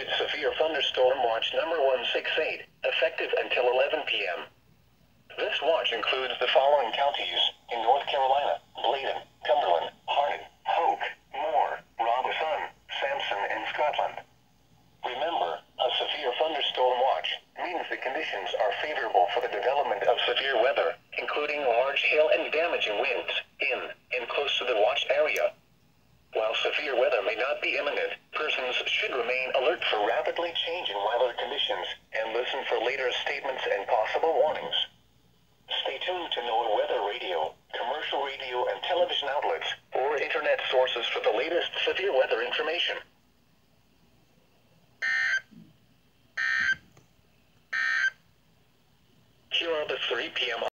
issued severe thunderstorm watch number 168, effective until 11 p.m. This watch includes the following counties in North Carolina: Bladen, Cumberland, Hardin, Hoke, Moore, Robeson, Sampson, and Scotland. Remember, a severe thunderstorm watch means the conditions are favorable for the development of severe weather, including large hail and damaging winds, in and close to the watch area. While severe weather may not be imminent, persons should remain alert for rapidly changing weather conditions and listen for later statements and possible warnings. Stay tuned to NOAA weather radio, commercial radio and television outlets, or internet sources for the latest severe weather information.